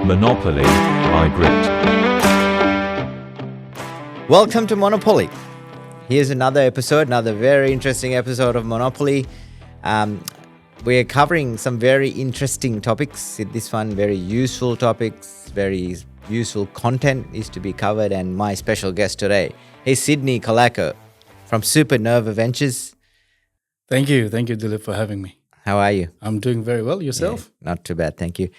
Monopoly by Grit. Welcome to Monopoly. Here's another episode, another very interesting episode of Monopoly. We're covering some very interesting topics. This one, very useful topics, very useful content is to be covered. And my special guest today is Sydney Colaco from Supernova Ventures. Thank you, Dilip, for having me. How are you? I'm doing very well. Yourself? Yeah, not too bad, thank you.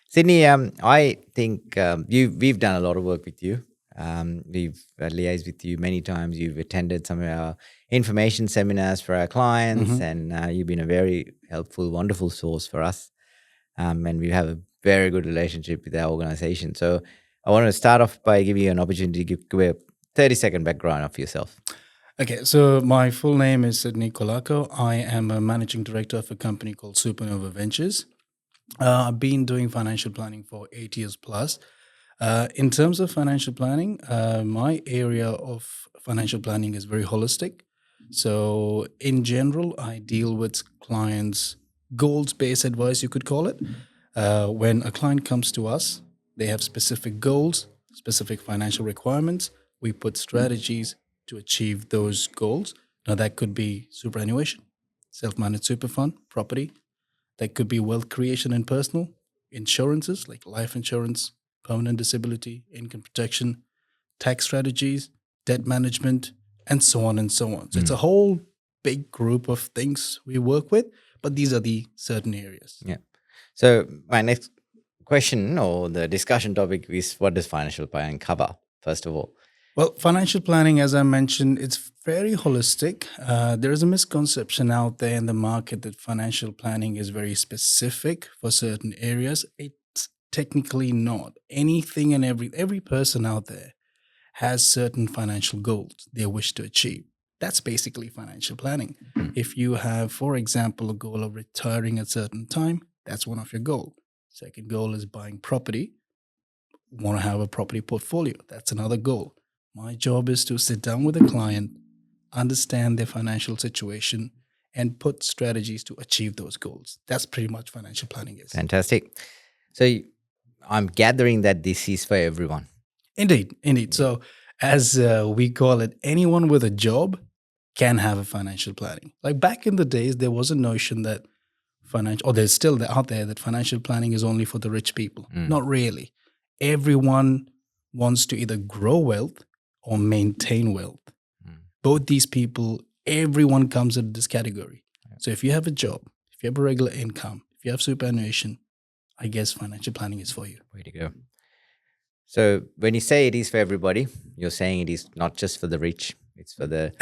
Sydney, I think we've done a lot of work with you. We've liaised with you many times. You've attended some of our information seminars for our clients, and you've been a very helpful, wonderful source for us. And we have a very good relationship with our organization. So I want to start off by giving you an opportunity to give a 30-second background of yourself. Okay, so my full name is Sydney Colaco. I am a managing director of a company called Supernova Ventures. I've been doing financial planning for 8 years plus. In terms of financial planning, my area of financial planning is very holistic. So in general, I deal with clients' goals-based advice, you could call it. When a client comes to us, they have specific goals, specific financial requirements. We put strategies to achieve those goals. Now that could be superannuation, self-managed super fund, property. That could be wealth creation and personal, insurances like life insurance, permanent disability, income protection, tax strategies, debt management, and so on and so on. So it's a whole big group of things we work with, but these are the certain areas. Yeah. So my next question or the discussion topic is, what does financial planning cover, first of all? Well, financial planning, as I mentioned, it's very holistic. There is a misconception out there in the market that financial planning is very specific for certain areas. It's technically not. Anything and every person out there has certain financial goals they wish to achieve. That's basically financial planning. If you have, for example, a goal of retiring at a certain time, that's one of your goals. Second goal is buying property. Want to have a property portfolio. That's another goal. My job is to sit down with a client, understand their financial situation, and put strategies to achieve those goals. That's pretty much financial planning is. Fantastic. So I'm gathering that this is for everyone. Indeed. So as we call it, anyone with a job can have a financial planning. Like back in the days, there was a notion that there's still out there that financial planning is only for the rich people. Not really. Everyone wants to either grow wealth or maintain wealth. Both these people, everyone comes into this category. So if you have a job, if you have a regular income, if you have superannuation, I guess financial planning is for you. Way to go. So when you say it is for everybody, you're saying it is not just for the rich. It's for the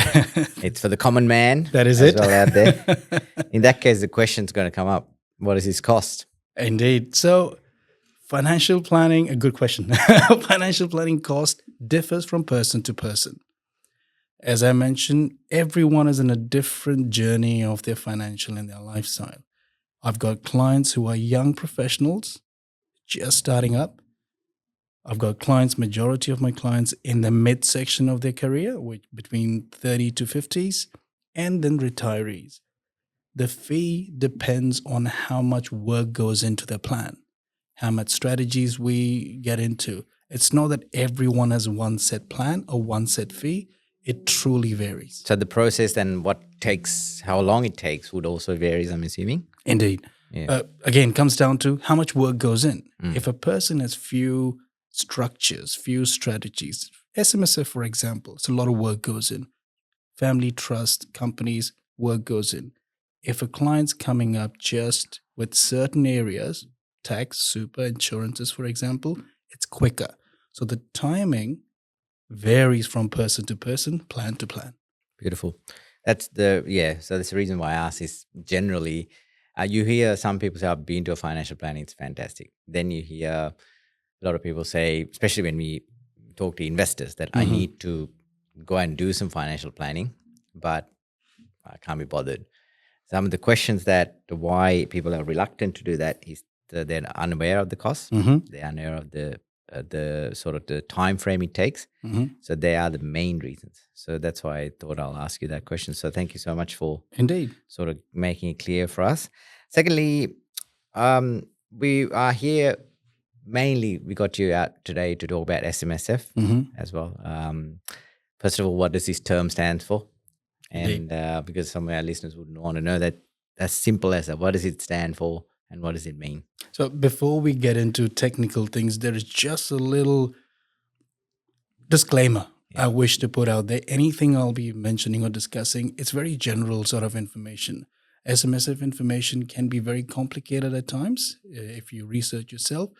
it's for the common man. That is as it. well out there. In that case, the question's going to come up. What is his cost? Indeed. So financial planning, a good question. Financial planning cost differs from person to person. As I mentioned, everyone is in a different journey of their financial and their lifestyle. I've got clients who are young professionals just starting up. I've got majority of my clients in the midsection of their career, which between 30 to 50s, and then retirees. The fee depends on how much work goes into the plan, how much strategies we get into. It's not that everyone has one set plan or one set fee. It truly varies. So the process and how long it takes would also vary, I'm assuming? Indeed. Yeah. Again, comes down to how much work goes in. If a person has few structures, few strategies, SMSF, for example, it's a lot of work goes in. Family trust companies, work goes in. If a client's coming up just with certain areas, tax, super, insurances, for example, it's quicker. So the timing varies from person to person, plan to plan. Beautiful. So that's the reason why I ask is generally, you hear some people say, I've been to a financial planning, it's fantastic. Then you hear a lot of people say, especially when we talk to investors, that I need to go and do some financial planning, but I can't be bothered. Some of the questions that why people are reluctant to do that is they're unaware of the cost. They're unaware of the sort of the time frame it takes. So they are the main reasons. So that's why I thought I'll ask you that question. So thank you so much for Indeed sort of making it clear for us. Secondly, we are here mainly we got you out today to talk about SMSF as well. First of all, what does this term stand for? And because some of our listeners would want to know that, as simple as that, what does it stand for and what does it mean? So before we get into technical things, there is just a little disclaimer I wish to put out there. Anything I'll be mentioning or discussing, it's very general sort of information. SMSF information can be very complicated at times if you research yourself.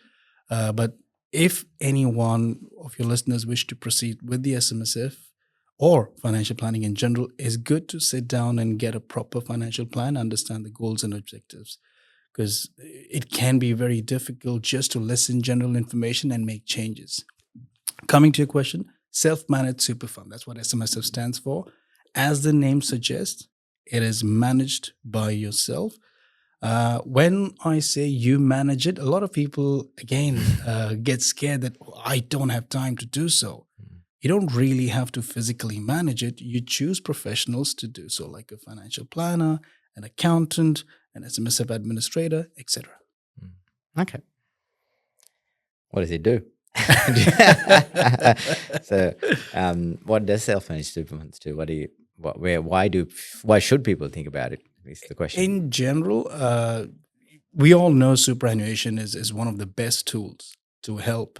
But if any one of your listeners wish to proceed with the SMSF or financial planning in general, it's good to sit down and get a proper financial plan, understand the goals and objectives, because it can be very difficult just to listen general information and make changes. Coming to your question, self-managed super fund, that's what SMSF stands for. As the name suggests, it is managed by yourself. When I say you manage it, a lot of people, again, get scared that I don't have time to do so. You don't really have to physically manage it. You choose professionals to do so, like a financial planner, an accountant, an SMSF administrator, etc. Okay. What does it do? So, what does self-managed super funds do? Why should people think about it? Is the question. In general, we all know superannuation is one of the best tools to help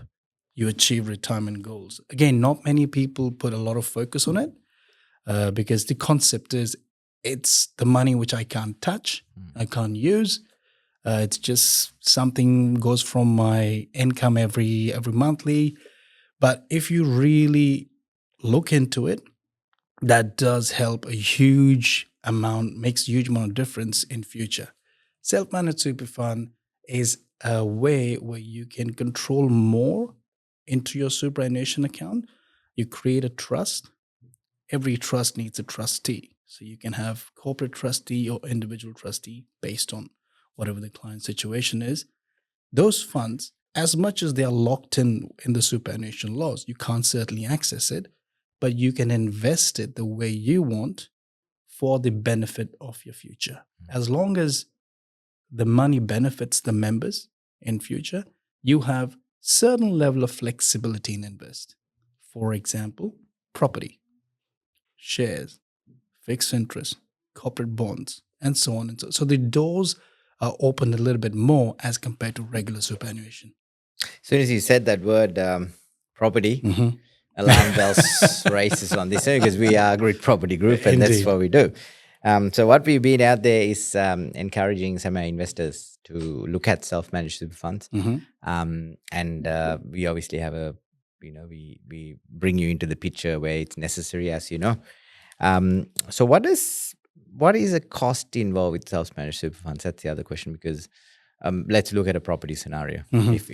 you achieve retirement goals. Again, not many people put a lot of focus on it because the concept is it's the money which I can't touch, I can't use. It's just something goes from my income every monthly. But if you really look into it, that does help a huge amount, makes a huge amount of difference in future. Self-managed super fund is a way where you can control more into your superannuation account. You create a trust. Every trust needs a trustee. So you can have corporate trustee or individual trustee based on whatever the client situation is. Those funds, as much as they are locked in the superannuation laws, you can't certainly access it, but you can invest it the way you want for the benefit of your future. As long as the money benefits the members in future, you have certain level of flexibility in invest. For example, property, shares, fixed interest, corporate bonds, and so on and so on. So the doors are opened a little bit more as compared to regular superannuation. As soon as you said that word, property, alarm bells races on this because we are a Grid Property Group and that's what we do. So what we've been out there is encouraging some of our investors to look at self-managed super funds. And we obviously have we bring you into the picture where it's necessary, as you know. So what is the cost involved with self-managed super funds? That's the other question, because let's look at a property scenario. If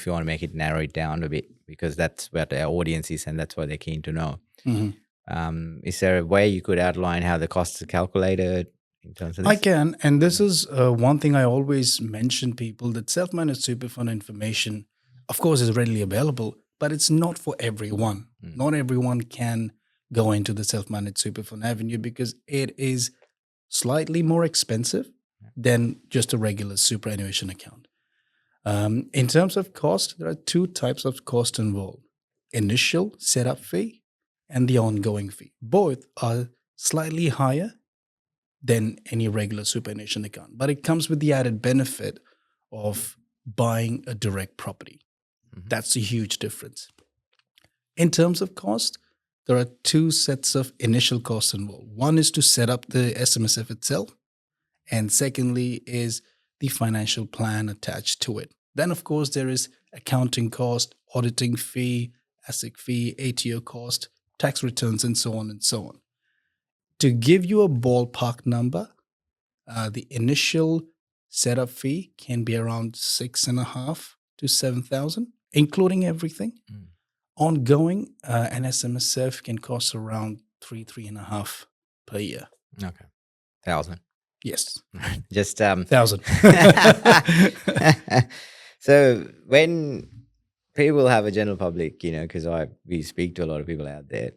you want to make it, narrow it down a bit, because that's what our audience is and that's what they're keen to know. Is there a way you could outline how the costs are calculated in terms of this? I can, and this is one thing I always mention people, that self-managed super fund information, of course, is readily available, but it's not for everyone. Not everyone can go into the self-managed super fund avenue because it is slightly more expensive than just a regular superannuation account. In terms of cost, there are two types of cost involved: initial setup fee and the ongoing fee. Both are slightly higher than any regular superannuation account, but it comes with the added benefit of buying a direct property. That's a huge difference. In terms of cost, there are two sets of initial costs involved. One is to set up the SMSF itself, and secondly is the financial plan attached to it. Then, of course, there is accounting cost, auditing fee, ASIC fee, ATO cost, tax returns, and so on and so on. To give you a ballpark number, the initial setup fee can be around 6,500 to 7,000, including everything. Ongoing, an SMSF can cost around 3,500 per year. Okay. 1,000. Yes. Just 1,000. So when people have a general public, because we speak to a lot of people out there,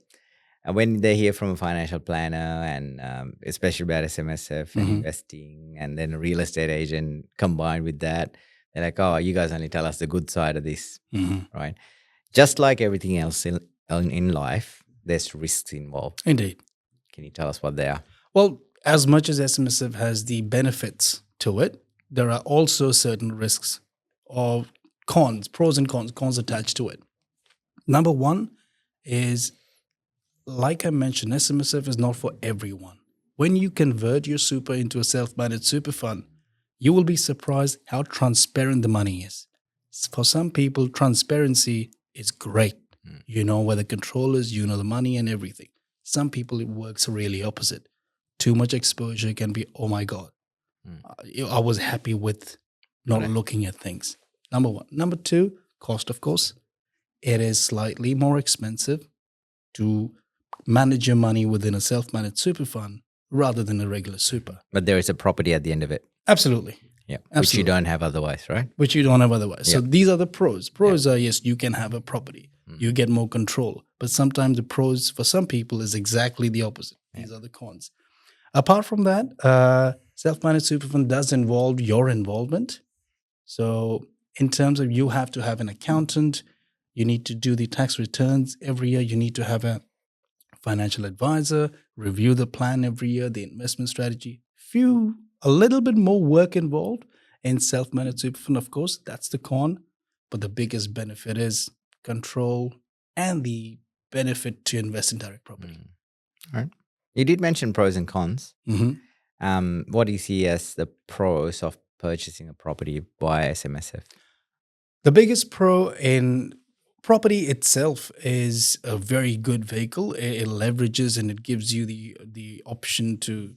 and when they hear from a financial planner and especially about SMSF and investing, and then a real estate agent combined with that, They're like, oh, you guys only tell us the good side of this, Mhm. right? Just like everything else in life, there's risks involved. Indeed. Can you tell us what they are? Well, as much as SMSF has the benefits to it, there are also certain risks or cons, pros and cons attached to it. Number one is, like I mentioned, SMSF is not for everyone. When you convert your super into a self-managed super fund, you will be surprised how transparent the money is. For some people, transparency is great. You know where the control is, you know the money and everything. Some people, it works really opposite. Too much exposure can be, oh my God. I was happy with not Right. looking at things. Number one. Number two, cost, of course. It is slightly more expensive to manage your money within a self-managed super fund rather than a regular super. But there is a property at the end of it. Absolutely. Yeah. Which you Absolutely. don't have otherwise, right? Which you don't have otherwise. So Yeah. these are the pros. Pros are, yes, you can have a property. You get more control. But sometimes the pros for some people is exactly the opposite. These are the cons. Apart from that, self-managed super fund does involve your involvement. So in terms of, you have to have an accountant, you need to do the tax returns every year, you need to have a financial advisor, review the plan every year, the investment strategy. A little bit more work involved in self-managed super fund, of course, that's the con. But the biggest benefit is control and the benefit to invest in direct property. All right. You did mention pros and cons. What do you see as the pros of purchasing a property by SMSF? The biggest pro in property itself is a very good vehicle. It leverages and it gives you the option to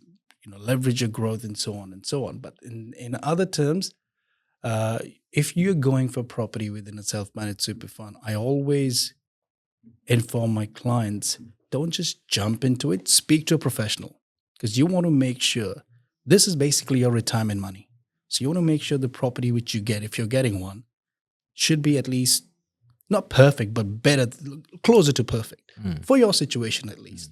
leverage your growth and so on and so on. But in other terms, if you're going for property within a self-managed super fund, I always inform my clients, don't just jump into it. Speak to a professional, because you want to make sure this is basically your retirement money. So you want to make sure the property which you get, if you're getting one, should be at least not perfect, but better, closer to perfect for your situation at least.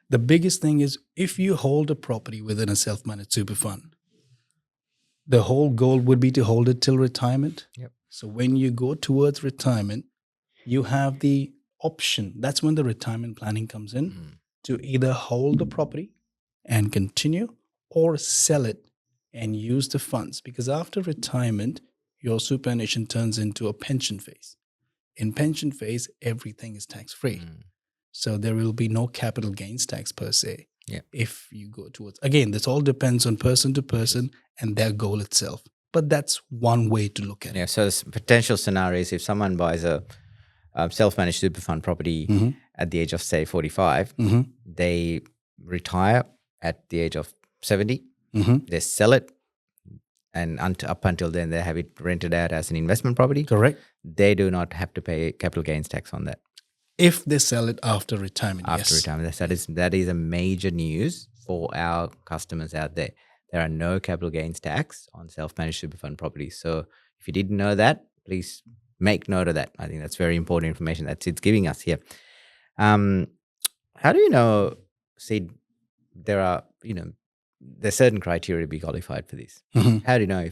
The biggest thing is, if you hold a property within a self-managed super fund, the whole goal would be to hold it till retirement. Yep. So when you go towards retirement, you have the option. That's when the retirement planning comes in, to either hold the property and continue, or sell it and use the funds. Because after retirement, your superannuation turns into a pension phase. In pension phase, everything is tax-free. So there will be no capital gains tax per se. Yeah. If you go towards, again, this all depends on person to person and their goal itself. But that's one way to look at it. Yeah. So potential scenarios, if someone buys a self-managed super fund property at the age of, say, 45, they retire at the age of 70, they sell it, and up until then they have it rented out as an investment property. Correct. They do not have to pay capital gains tax on that. If they sell it after retirement, After yes. retirement. That is a major news for our customers out there. There are no capital gains tax on self-managed super fund properties. So if you didn't know that, please make note of that. I think that's very important information that it's giving us here. How do you know, Sid, there's certain criteria to be qualified for this? How do you know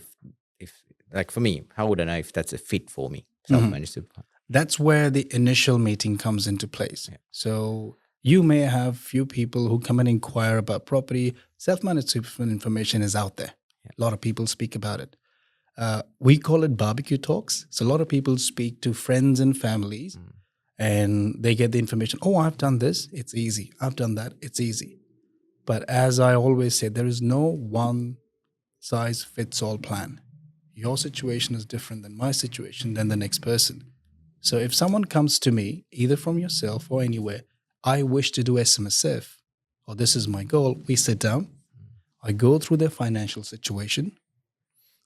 if like for me, how would I know if that's a fit for me, self-managed super fund? That's where the initial meeting comes into place. Yeah. So you may have few people who come and inquire about property. Self-managed super fund information is out there. Yeah. A lot of people speak about it. We call it barbecue talks. So a lot of people speak to friends and families and they get the information. Oh, I've done this. It's easy. I've done that. It's easy. But as I always say, there is no one size fits all plan. Your situation is different than my situation, than the next person. So if someone comes to me, either from yourself or anywhere, I wish to do SMSF, or this is my goal, we sit down, I go through their financial situation,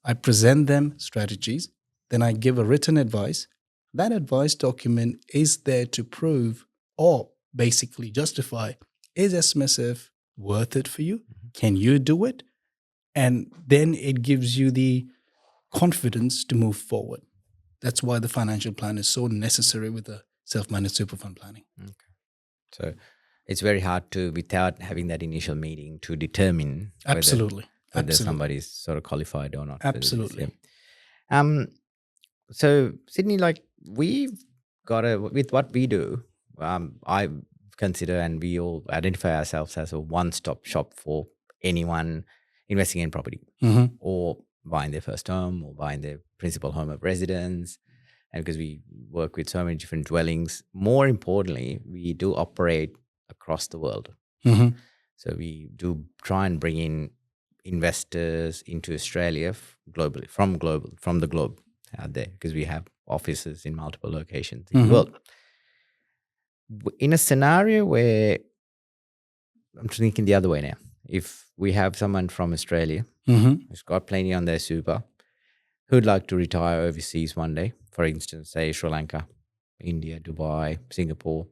I present them strategies, then I give a written advice. That advice document is there to prove or basically justify, is SMSF worth it for you? Can you do it? And then it gives you the confidence to move forward. That's why the financial plan is so necessary with the self-managed super fund planning. Okay. So it's very hard to, without having that initial meeting, to determine Absolutely. whether somebody's sort of qualified or not. Absolutely. Um, so Sydney, like we've got with what we do, I consider and we all identify ourselves as a one-stop shop for anyone investing in property Mm-hmm. or buying their first home or buying their principal home of residence. And because we work with so many different dwellings, more importantly, we do operate across the world. Mm-hmm. So we do try and bring in investors into Australia globally, from the globe out there, because we have offices in multiple locations in the Mm-hmm. world. In a scenario where I'm thinking the other way now, if we have someone from Australia Mm-hmm. who's got plenty on their super, who'd like to retire overseas one day, for instance, say Sri Lanka, India, Dubai, Singapore,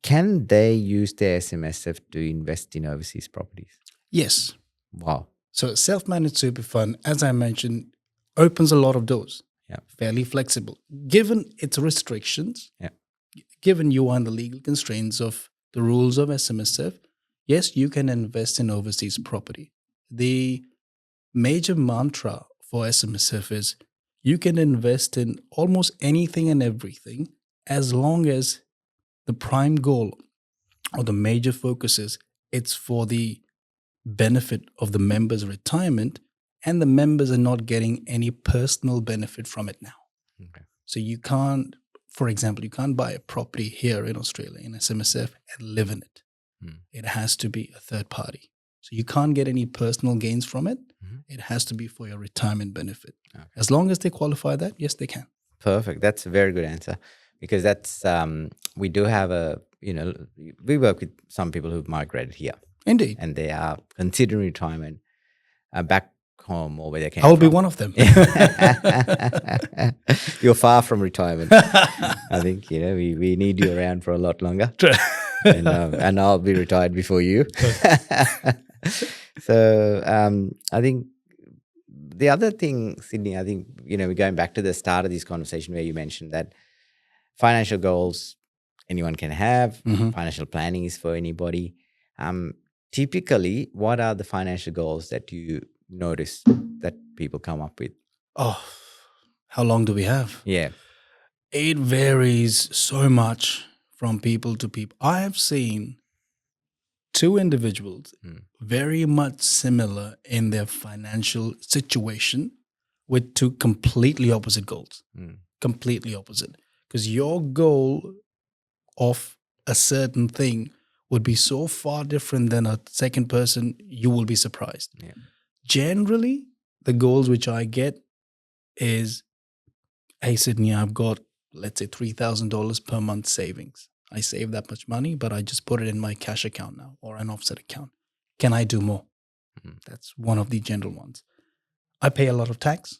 can they use their SMSF to invest in overseas properties? Yes. Wow. So self-managed super fund, as I mentioned, opens a lot of doors. Yeah. Fairly flexible. Given its restrictions, Yeah. given you are in the legal constraints of the rules of SMSF, yes, you can invest in overseas property. The major mantra for SMSF is you can invest in almost anything and everything as long as the prime goal or the major focus is it's for the benefit of the members' retirement and the members are not getting any personal benefit from it now. Okay. So you can't, for example, you can't buy a property here in Australia in SMSF and live in it. It has to be a third party. So you can't get any personal gains from it. It has to be for your retirement benefit. Okay. As long as they qualify that, yes, they can. Perfect. That's a very good answer, because that's we do have we work with some people who've migrated here Indeed. and they are considering retirement back home or where they came I will be from. one of them. You're far from retirement. I think we need you around for a lot longer, and I'll be retired before you. So I think the other thing, Sydney, I think we're going back to the start of this conversation where you mentioned that financial goals anyone can have. Mhm. Financial planning is for anybody. Typically, what are the financial goals that you notice that people come up with? Oh, how long do we have? Yeah. It varies so much from people to people. I have seen two individuals very much similar in their financial situation with two completely opposite goals. Completely opposite. Because your goal of a certain thing would be so far different than a second person, you will be surprised. Yeah. Generally, the goals which I get is, hey, Sydney, I've got, let's say, $3,000 per month savings. I save that much money, but I just put it in my cash account now or an offset account. Can I do more? That's one of the general ones. I pay a lot of tax.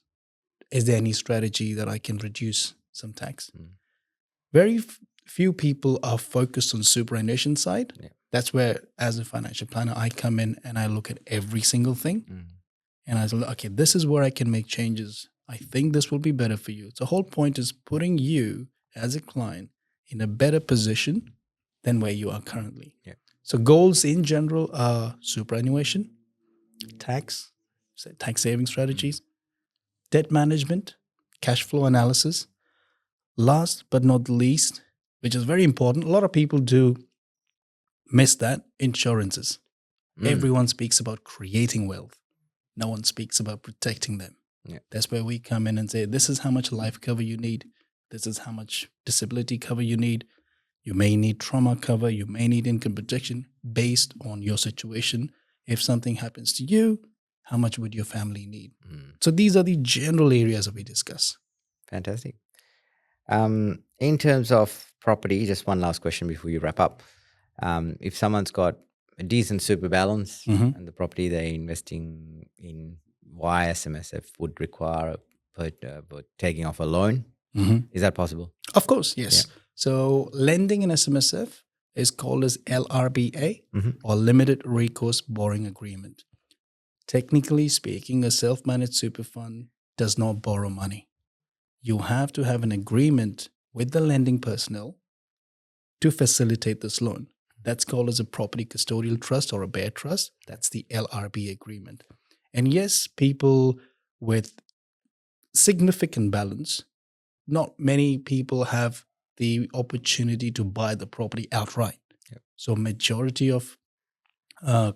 Is there any strategy that I can reduce some tax? Very few people are focused on superannuation side. Yeah. That's where, as a financial planner, I come in and I look at every single thing. And I say, okay, this is where I can make changes. I think this will be better for you. So the whole point is putting you as a client in a better position than where you are currently. Yeah. So goals in general are superannuation, tax saving strategies, debt management, cash flow analysis. Last but not least, which is very important, a lot of people do miss that, insurances. Everyone speaks about creating wealth. No one speaks about protecting them. Yeah. That's where we come in and say, this is how much life cover you need. This is how much disability cover you need. You may need trauma cover. You may need income protection based on your situation. If something happens to you, how much would your family need? So these are the general areas that we discuss. Fantastic. In terms of property, just one last question before you wrap up. If someone's got a decent super balance and the property they're investing in via SMSF would require taking off a loan, is that possible? Of course, yes. Yeah. So lending in SMSF is called as LRBA or Limited Recourse Borrowing Agreement. Technically speaking, a self-managed super fund does not borrow money. You have to have an agreement with the lending personnel to facilitate this loan. That's called as a property custodial trust or a bear trust. That's the LRB agreement. And yes, people with significant balance. Not many people have the opportunity to buy the property outright. Yep. So majority of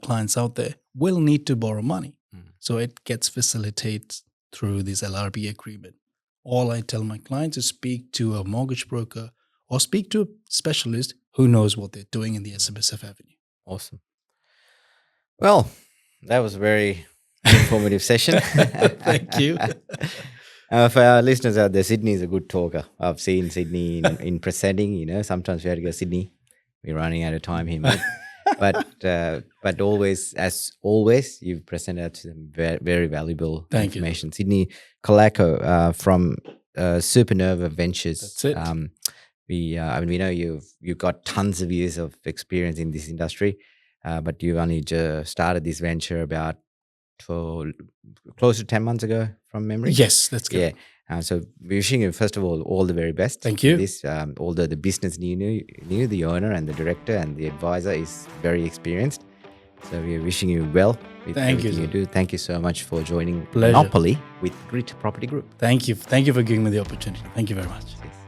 clients out there will need to borrow money. So it gets facilitated through this LRB agreement. All I tell my clients is speak to a mortgage broker or speak to a specialist who knows what they're doing in the SMSF Avenue. Awesome. Well, that was a very informative session. Thank you. For our listeners out there, Sydney is a good talker. I've seen Sydney in presenting. Sometimes we had to go to Sydney. We're running out of time here, mate. But always, as always, you've presented to them very, very valuable information. Sydney Colaco from Supernova Ventures. That's it. We know you've got tons of years of experience in this industry, but you've only just started this venture about close to 10 months ago from memory. Yes, that's good. Yeah. So we're wishing you, first of all the very best. Thank you. This, although the business you knew, the owner and the director and the advisor is very experienced. So we're wishing you well with everything you do. Thank you so much for joining Monopoly with Grit Property Group. Thank you. Thank you for giving me the opportunity. Thank you very much. Yes.